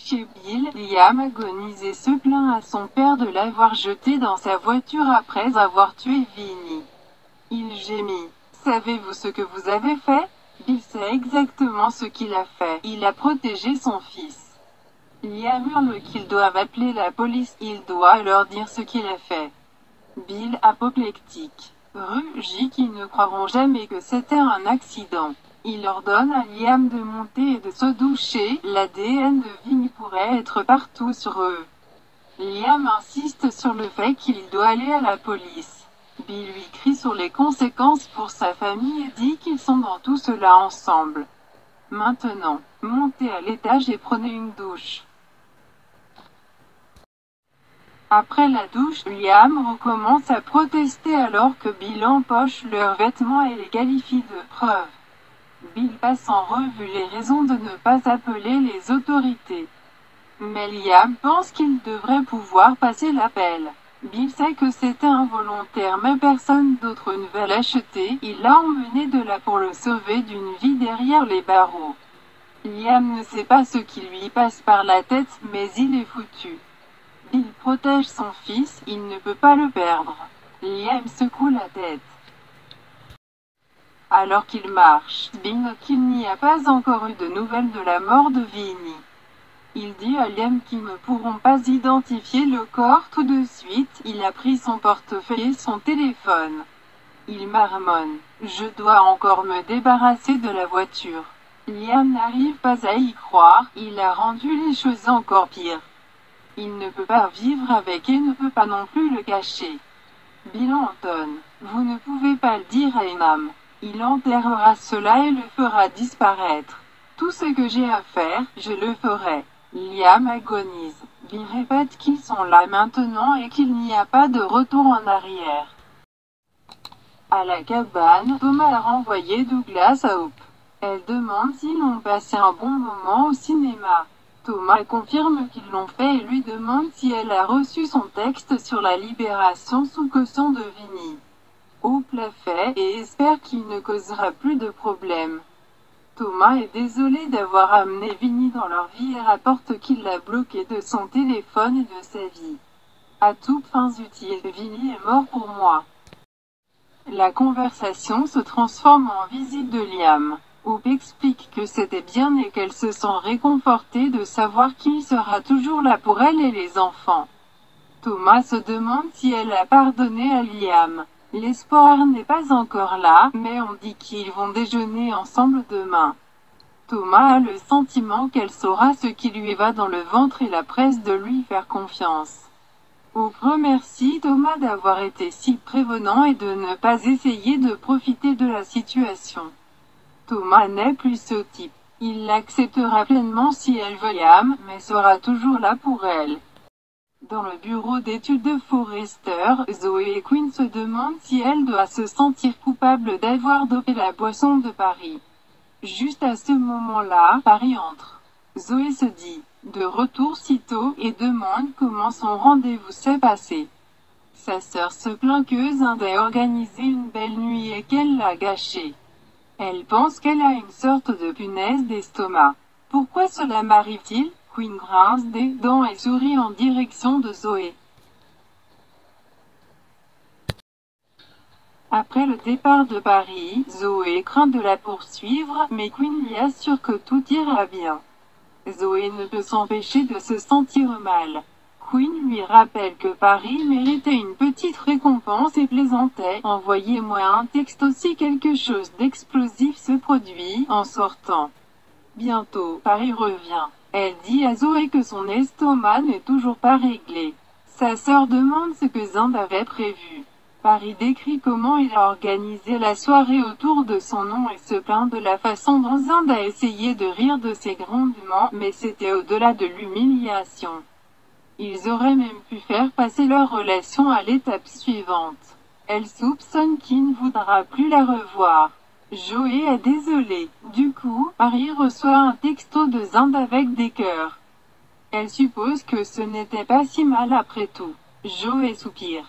Chez Bill, Liam agonise et se plaint à son père de l'avoir jeté dans sa voiture après avoir tué Vinny. Il gémit. « Savez-vous ce que vous avez fait ?» Bill sait exactement ce qu'il a fait. Il a protégé son fils. Liam hurle qu'ils doivent appeler la police. Il doit leur dire ce qu'il a fait. Bill, apoplectique, rugit qu'ils ne croiront jamais que c'était un accident. Il ordonne à Liam de monter et de se doucher. L'ADN de Vinny pourrait être partout sur eux. Liam insiste sur le fait qu'il doit aller à la police. Bill lui crie sur les conséquences pour sa famille et dit qu'ils sont dans tout cela ensemble. Maintenant, montez à l'étage et prenez une douche. Après la douche, Liam recommence à protester alors que Bill empoche leurs vêtements et les qualifie de preuves. Bill passe en revue les raisons de ne pas appeler les autorités. Mais Liam pense qu'il devrait pouvoir passer l'appel. Bill sait que c'était involontaire mais personne d'autre ne va l'acheter. Il l'a emmené de là pour le sauver d'une vie derrière les barreaux. Liam ne sait pas ce qui lui passe par la tête, mais il est foutu. Bill protège son fils, il ne peut pas le perdre. Liam secoue la tête. Alors qu'il marche, Bill note qu'il n'y a pas encore eu de nouvelles de la mort de Vinny. Il dit à Liam qu'ils ne pourront pas identifier le corps tout de suite. Il a pris son portefeuille et son téléphone. Il marmonne. « Je dois encore me débarrasser de la voiture. » Liam n'arrive pas à y croire, il a rendu les choses encore pires. Il ne peut pas vivre avec et ne peut pas non plus le cacher. Bill entonne. « Vous ne pouvez pas le dire à une âme. Il enterrera cela et le fera disparaître. Tout ce que j'ai à faire, je le ferai. » Liam agonise. Bill répète qu'ils sont là maintenant et qu'il n'y a pas de retour en arrière. À la cabane, Thomas a renvoyé Douglas à Hope. Elle demande s'ils ont passé un bon moment au cinéma. Thomas confirme qu'ils l'ont fait et lui demande si elle a reçu son texte sur la libération sous caution de Vinny. Hope l'a fait et espère qu'il ne causera plus de problèmes. Thomas est désolé d'avoir amené Vinny dans leur vie et rapporte qu'il l'a bloqué de son téléphone et de sa vie. À toutes fins utiles, Vinny est mort pour moi. La conversation se transforme en visite de Liam. Hope explique que c'était bien et qu'elle se sent réconfortée de savoir qu'il sera toujours là pour elle et les enfants. Thomas se demande si elle a pardonné à Liam. L'espoir n'est pas encore là, mais on dit qu'ils vont déjeuner ensemble demain. Thomas a le sentiment qu'elle saura ce qui lui va dans le ventre et la presse de lui faire confiance. Hope remercie Thomas d'avoir été si prévenant et de ne pas essayer de profiter de la situation. Thomas n'est plus ce type. Il l'acceptera pleinement si elle veut Liam, mais sera toujours là pour elle. Dans le bureau d'études de Forrester, Zoé et Quinn se demandent si elle doit se sentir coupable d'avoir dopé la boisson de Paris. Juste à ce moment-là, Paris entre. Zoé se dit, de retour sitôt, et demande comment son rendez-vous s'est passé. Sa sœur se plaint que Zind ait organisé une belle nuit et qu'elle l'a gâché. Elle pense qu'elle a une sorte de punaise d'estomac. Pourquoi cela m'arrive-t-il ? Quinn grince des dents et sourit en direction de Zoé. Après le départ de Paris, Zoé craint de la poursuivre, mais Quinn lui assure que tout ira bien. Zoé ne peut s'empêcher de se sentir mal. Quinn lui rappelle que Paris méritait une petite récompense et plaisantait. « Envoyez-moi un texto si quelque chose d'explosif se produit en sortant. » Bientôt, Paris revient. Elle dit à Zoé que son estomac n'est toujours pas réglé. Sa sœur demande ce que Zind avait prévu. Paris décrit comment il a organisé la soirée autour de son nom et se plaint de la façon dont Zind a essayé de rire de ses grondements, mais c'était au-delà de l'humiliation. Ils auraient même pu faire passer leur relation à l'étape suivante. Elle soupçonne qu'il ne voudra plus la revoir. Joey est désolée. Du coup, Paris reçoit un texto de Zind avec des cœurs. Elle suppose que ce n'était pas si mal après tout. Joey soupire.